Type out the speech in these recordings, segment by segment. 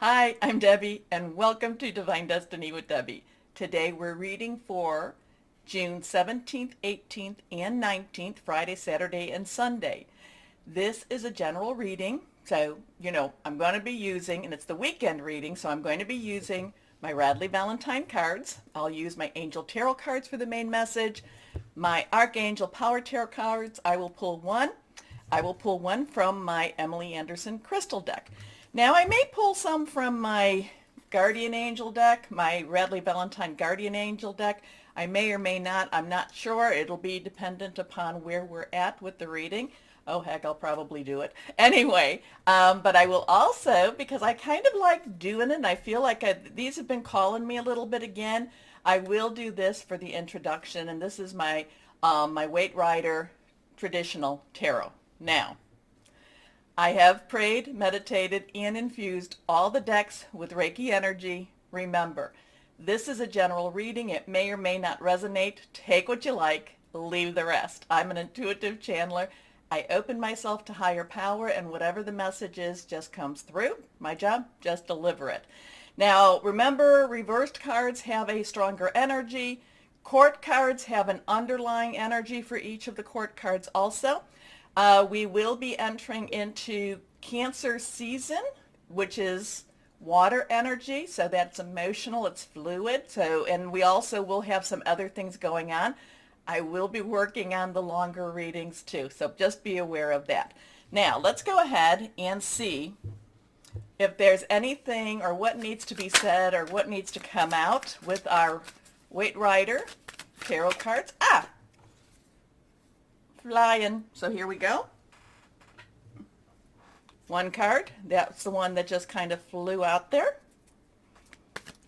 Hi, I'm Debbie, and welcome to Divine Destiny with Debbie. Today we're reading for June 17th, 18th, and 19th, Friday, Saturday, and Sunday. This is a general reading, so, I'm going to be using, and it's the weekend reading, so I'm going to be using my Radley Valentine cards. I'll use my Angel Tarot cards for the main message. My Archangel Power Tarot cards, I will pull one. I will pull one from my Emily Anderson crystal deck. Now I may pull some from my Guardian Angel deck, my Radley Valentine Guardian Angel deck. I may or may not. I'm not sure. It'll be dependent upon where we're at with the reading. Oh, heck, I'll probably do it. Anyway, but I will also, because I kind of like doing it, and I feel like these have been calling me a little bit again, I will do this for the introduction, and this is my Weight Rider traditional tarot. Now, I have prayed, meditated, and infused all the decks with Reiki energy. Remember, this is a general reading. It may or may not resonate. Take what you like, leave the rest. I'm an intuitive channeler. I open myself to higher power, and whatever the message is just comes through. My job, just deliver it. Now, remember, reversed cards have a stronger energy. Court cards have an underlying energy for each of the court cards also. We will be entering into Cancer season, which is water energy, so that's emotional, it's fluid. So, and we also will have some other things going on. I will be working on the longer readings too, so just be aware of that. Now, let's go ahead and see if there's anything or what needs to be said or what needs to come out with our Weight Rider tarot cards. Flying. So here we go. One card. That's the one that just kind of flew out there.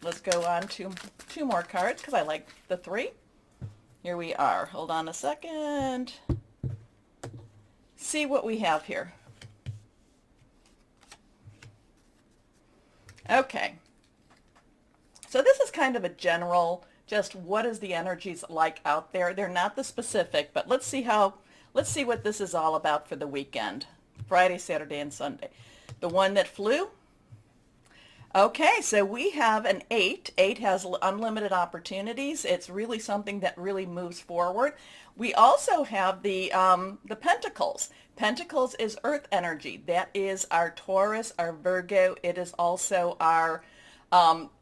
Let's go on to two more cards because I like the three. Here we are. Hold on a second. See what we have here. Okay. So this is kind of a general, just what is the energies like out there. They're not the specific, but let's see what this is all about for the weekend. Friday, Saturday, and Sunday. The one that flew. Okay, so we have an 8. 8 has unlimited opportunities. It's really something that really moves forward. We also have the Pentacles. Pentacles is earth energy. That is our Taurus, our Virgo. It is also our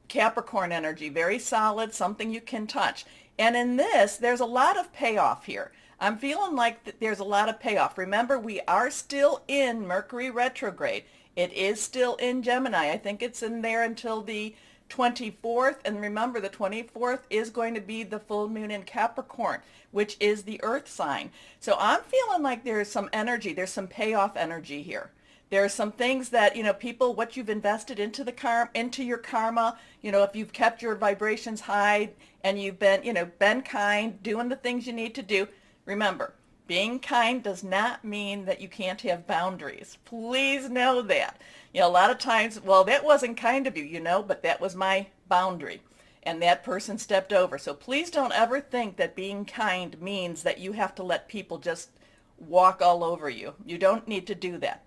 Capricorn energy. Very solid, something you can touch. And in this, there's a lot of payoff here. I'm feeling like there's a lot of payoff. Remember, we are still in Mercury retrograde. It is still in Gemini. I think it's in there until the 24th. And remember, the 24th is going to be the full moon in Capricorn, which is the earth sign. So I'm feeling like there's some energy. There's some payoff energy here. There are some things that, people, what you've invested into into your karma, if you've kept your vibrations high and you've been, been kind, doing the things you need to do. Remember, being kind does not mean that you can't have boundaries. Please know that. A lot of times, well, that wasn't kind of you, but that was my boundary. And that person stepped over. So please don't ever think that being kind means that you have to let people just walk all over you. You don't need to do that.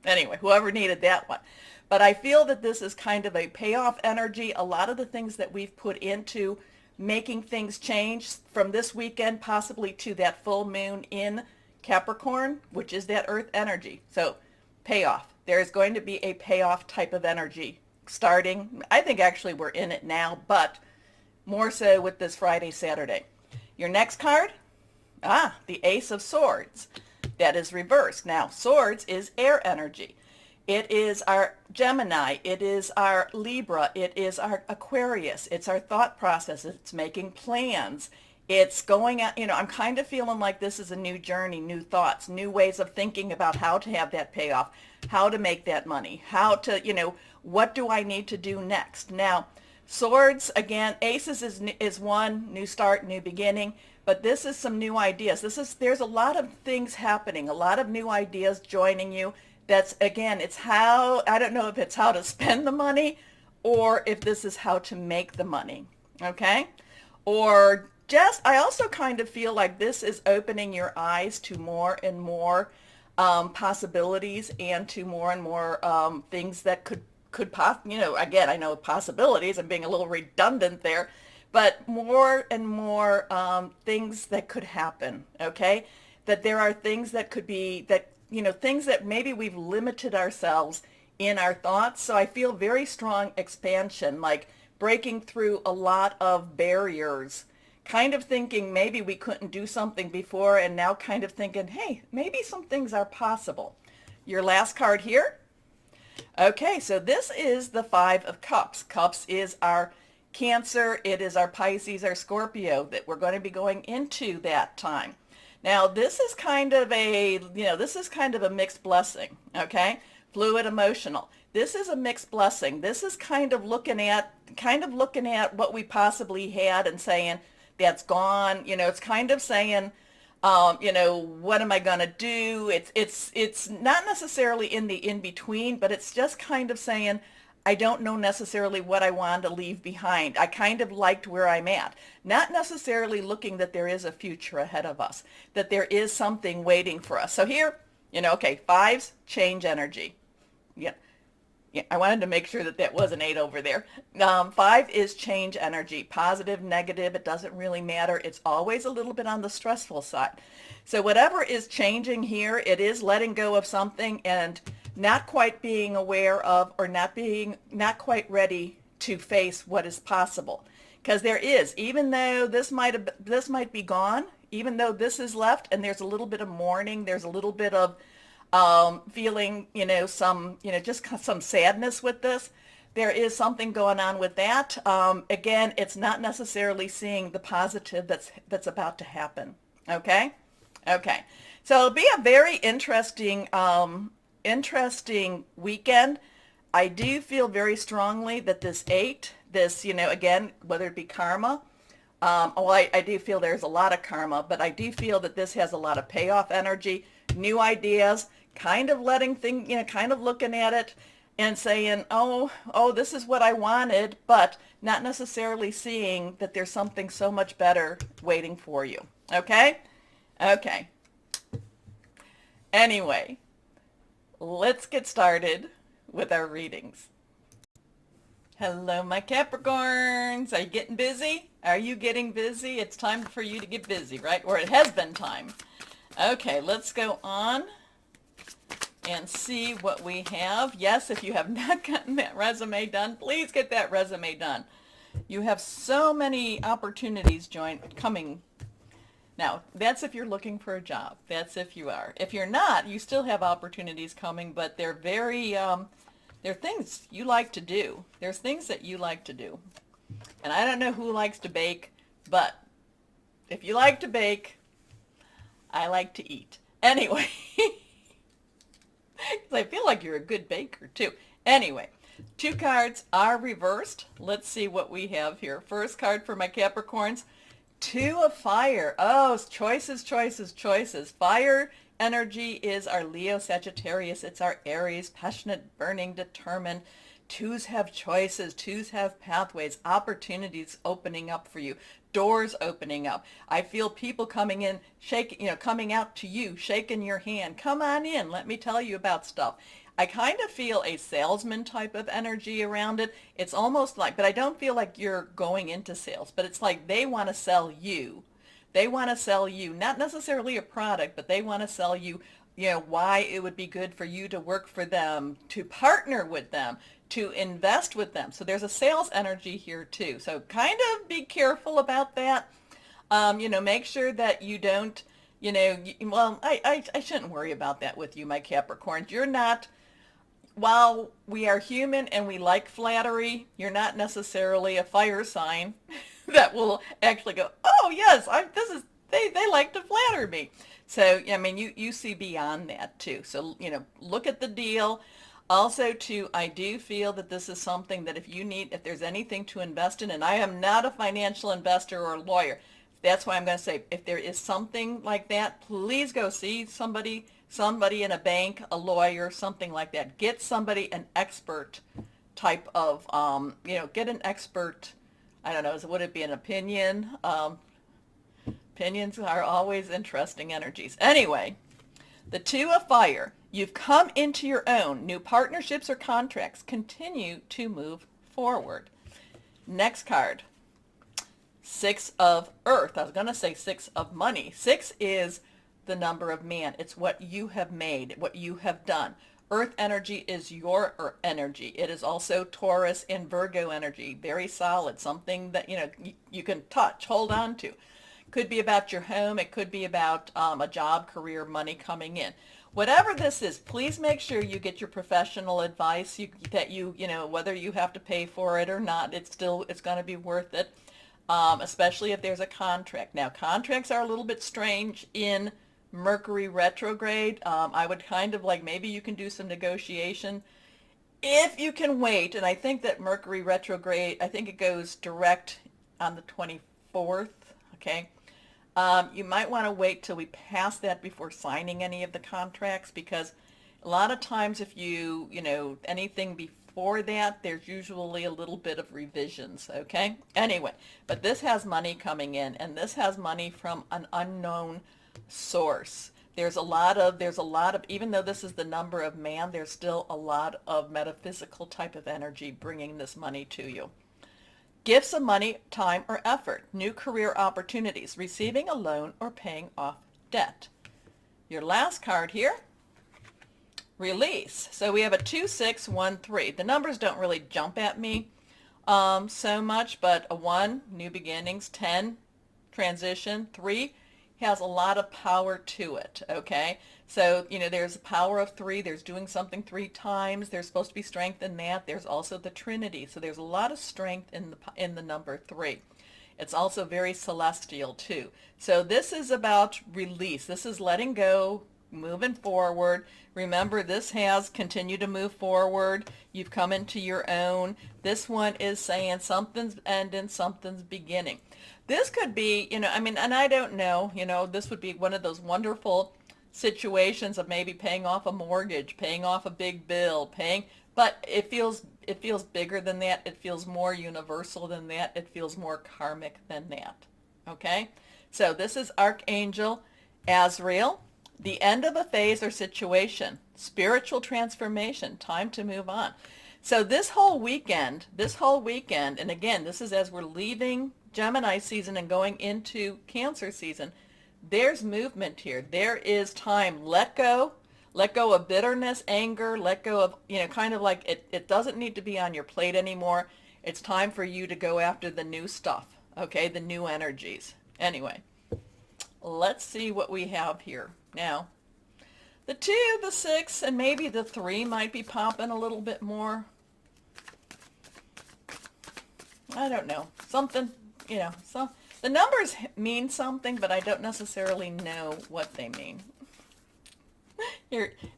Anyway, whoever needed that one. But I feel that this is kind of a payoff energy. A lot of the things that we've put into making things change from this weekend possibly to that full moon in Capricorn, which is that earth energy. So payoff. There's going to be a payoff type of energy starting. I think actually we're in it now, but more so with this Friday, Saturday. Your next card? The Ace of Swords. That is reversed. Now, swords is air energy. It is our Gemini. It is our Libra. It is our Aquarius. It's our thought process. It's making plans. It's going out, I'm kind of feeling like this is a new journey, new thoughts, new ways of thinking about how to have that payoff, how to make that money, how to, what do I need to do next? Now, swords, again, aces is one, new start, new beginning, but this is some new ideas. There's a lot of things happening, a lot of new ideas joining you. That's, again, I don't know if it's how to spend the money or if this is how to make the money, okay? Or I also kind of feel like this is opening your eyes to more and more possibilities and to more and more things that could again, I know possibilities, I'm being a little redundant there, but more and more things that could happen, okay? That there are things that could be, that, things that maybe we've limited ourselves in our thoughts. So I feel very strong expansion, like breaking through a lot of barriers, kind of thinking maybe we couldn't do something before, and now kind of thinking, hey, maybe some things are possible. Your last card here. Okay, so this is the Five of Cups. Cups is our Cancer, it is our Pisces, our Scorpio, that we're going to be going into that time. Now, this is kind of a mixed blessing, okay? Fluid emotional. This is a mixed blessing. This is kind of looking at what we possibly had and saying that's gone. It's kind of saying, what am I going to do? It's not necessarily in the in-between, but it's just kind of saying, I don't know necessarily what I want to leave behind. I kind of liked where I'm at. Not necessarily looking that there is a future ahead of us, that there is something waiting for us. So here, okay, fives, change energy. Yeah. Yeah, I wanted to make sure that that was an 8 over there. 5 is change energy, positive, negative, it doesn't really matter. It's always a little bit on the stressful side. So whatever is changing here, it is letting go of something and not quite being aware of, or not quite ready to face what is possible. Because there is, even though this might be gone, even though this is left, and there's a little bit of mourning, there's a little bit of feeling, just some sadness with this. There is something going on with that. Again, it's not necessarily seeing the positive that's about to happen. Okay? Okay. So it'll be a very interesting weekend. I do feel very strongly that this 8, again, whether it be karma, I do feel there's a lot of karma, but I do feel that this has a lot of payoff energy, new ideas, kind of letting things, kind of looking at it and saying, oh, this is what I wanted, but not necessarily seeing that there's something so much better waiting for you. Okay? Okay. Anyway, let's get started with our readings. Hello, my Capricorns. Are you getting busy? Are you getting busy? It's time for you to get busy, right? Or it has been time. Okay, let's go on and see what we have. Yes, if you have not gotten that resume done, please get that resume done. You have so many opportunities coming. Now, that's if you're looking for a job. That's if you are. If you're not, you still have opportunities coming, but they're very, they're things you like to do. There's things that you like to do. And I don't know who likes to bake, but if you like to bake, I like to eat. Anyway, I feel like you're a good baker too. Anyway, 2 cards are reversed. Let's see what we have here. First card for my Capricorns, 2 of fire. Oh, choices, choices, choices. Fire energy is our Leo, Sagittarius. It's our Aries, passionate, burning, determined. 2s have choices. 2s have pathways, opportunities opening up for you, doors opening up. I feel people coming in, coming out to you, shaking your hand. Come on in. Let me tell you about stuff. I kind of feel a salesman type of energy around it. It's almost like, but I don't feel like you're going into sales, but it's like they want to sell you. They want to sell you, not necessarily a product, but they want to sell you, why it would be good for you to work for them, to partner with them, to invest with them. So there's a sales energy here too. So kind of be careful about that. Make sure that you don't, I shouldn't worry about that with you, my Capricorns. You're not, while we are human and we like flattery, you're not necessarily a fire sign that will actually go, oh yes, they like to flatter me. So, you see beyond that too. So, look at the deal. Also too, I do feel that this is something that if there's anything to invest in, and I am not a financial investor or a lawyer, that's why I'm going to say, if there is something like that, please go see somebody in a bank, a lawyer, something like that. Get somebody, an expert type of, get an expert, I don't know, would it be an opinion? Opinions are always interesting energies. Anyway, the 2 of fire. You've come into your own. New partnerships or contracts continue to move forward. Next card. Six of Earth. I was going to say six of money. Six is the number of man. It's what you have made, what you have done. Earth energy is your energy. It is also Taurus and Virgo energy. Very solid. Something that, you can touch, hold on to. Could be about your home. It could be about a job, career, money coming in. Whatever this is, please make sure you get your professional advice, whether you have to pay for it or not, it's going to be worth it, especially if there's a contract. Now, contracts are a little bit strange in Mercury retrograde. I would kind of maybe you can do some negotiation if you can wait. And I think that Mercury retrograde, I think it goes direct on the 24th, okay? You might want to wait till we pass that before signing any of the contracts, because a lot of times if anything before that, there's usually a little bit of revisions, okay? Anyway, but this has money coming in, and this has money from an unknown source. There's a lot of, even though this is the number of man, there's still a lot of metaphysical type of energy bringing this money to you. Gifts of money, time, or effort. New career opportunities. Receiving a loan or paying off debt. Your last card here. Release. So we have a 2, 6, 1, 3. The numbers don't really jump at me so much, but a 1, new beginnings. 10, transition. 3 has a lot of power to it, okay? So, there's the power of 3. There's doing something 3 times. There's supposed to be strength in that. There's also the Trinity. So there's a lot of strength in the number 3. It's also very celestial too. So this is about release. This is letting go, moving forward. Remember, this has continued to move forward. You've come into your own. This one is saying something's ending, something's beginning. This could be, and I don't know, this would be one of those wonderful situations of maybe paying off a mortgage, paying off a big bill, but it feels bigger than that. It feels more universal than that. It feels more karmic than that. Okay? So this is Archangel Azrael. The end of a phase or situation. Spiritual transformation. Time to move on. So this whole weekend, and again, this is as we're leaving Gemini season and going into Cancer season, there's movement here. There is time. Let go of bitterness, anger, let go of, kind of like it doesn't need to be on your plate anymore. It's time for you to go after the new stuff, okay, the new energies. Anyway, let's see what we have here. Now, the 2, the 6, and maybe the 3 might be popping a little bit more. I don't know. Something, the numbers mean something, but I don't necessarily know what they mean.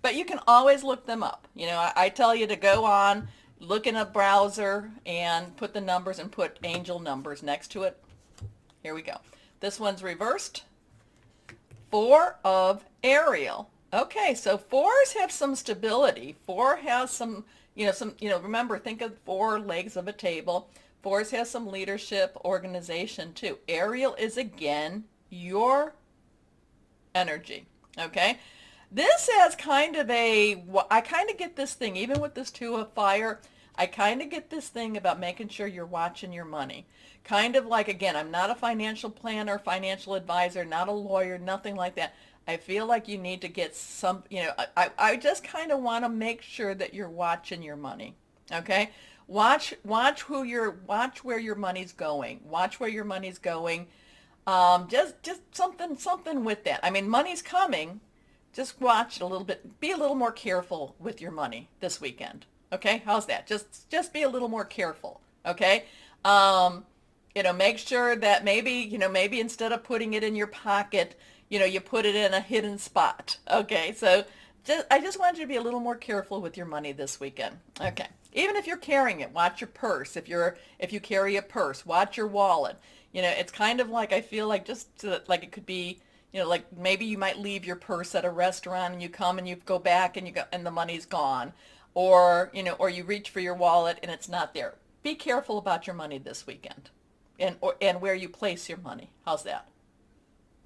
But you can always look them up. I tell you to go on, look in a browser, and put the numbers and put angel numbers next to it. Here we go. This one's reversed. 4 of Ariel. Okay, so 4s have some stability. 4 has some, remember, think of 4 legs of a table. 4s has some leadership, organization too. Ariel is again your energy, okay? This has kind of I kind of get this thing, even with this 2 of fire, I kind of get this thing about making sure you're watching your money. Kind of like, again, I'm not a financial planner, financial advisor, not a lawyer, nothing like that. I feel like you need to get some, I just kind of want to make sure that you're watching your money, okay? Watch where your money's going. Watch where your money's going. Just something with that. I mean, money's coming. Just watch it a little bit. Be a little more careful with your money this weekend. Okay? How's that? Just be a little more careful. Okay? Make sure that maybe instead of putting it in your pocket, you put it in a hidden spot. Okay? So I just want you to be a little more careful with your money this weekend. Okay. Even if you're carrying it, watch your purse. If you carry a purse, watch your wallet. It's kind of like, I feel like like it could be, like maybe you might leave your purse at a restaurant and you come and you go back and the money's gone, or you reach for your wallet and it's not there. Be careful about your money this weekend, and where you place your money. How's that?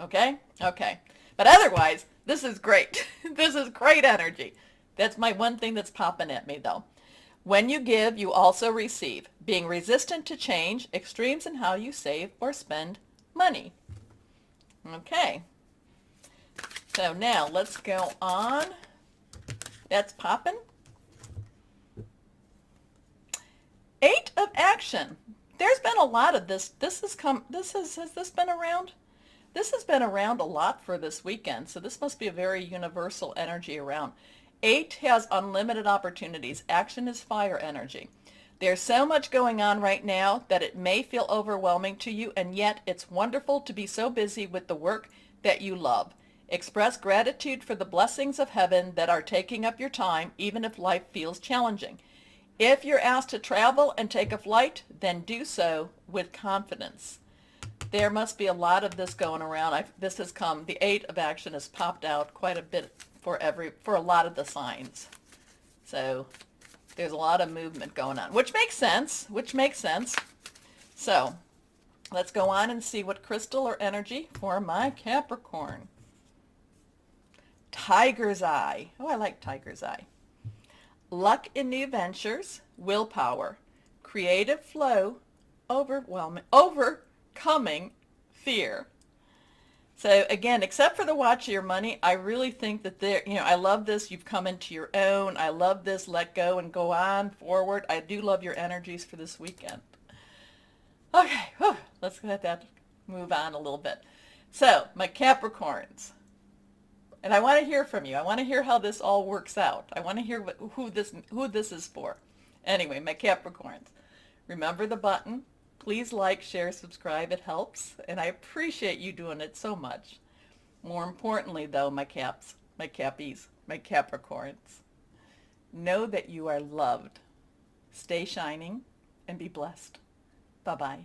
Okay? Okay. But otherwise, this is great. This is great energy. That's my one thing that's popping at me, though. When you give, you also receive. Being resistant to change, extremes in how you save or spend money. Okay. So now let's go on. That's popping. 8 of action. There's been a lot of this. Has this been around? This has been around a lot for this weekend, so this must be a very universal energy around. 8 has unlimited opportunities. Action is fire energy. There's so much going on right now that it may feel overwhelming to you, and yet it's wonderful to be so busy with the work that you love. Express gratitude for the blessings of heaven that are taking up your time, even if life feels challenging. If you're asked to travel and take a flight, then do so with confidence. There must be a lot of this going around. The 8 of action has popped out quite a bit for a lot of the signs. So there's a lot of movement going on, which makes sense. So let's go on and see what crystal or energy for my Capricorn. Tiger's Eye. Oh, I like Tiger's Eye. Luck in new ventures, willpower, creative flow, overcoming fear. So again, except for the watch of your money, I really think that I love this. You've come into your own. I love this. Let go and go on forward. I do love your energies for this weekend. Okay, let's let that move on a little bit. So my Capricorns. And I want to hear from you. I want to hear how this all works out. I want to hear who this is for. Anyway, my Capricorns, remember the button. Please like, share, subscribe. It helps, and I appreciate you doing it so much. More importantly, though, my Cappies, my Capricorns, know that you are loved. Stay shining and be blessed. Bye-bye.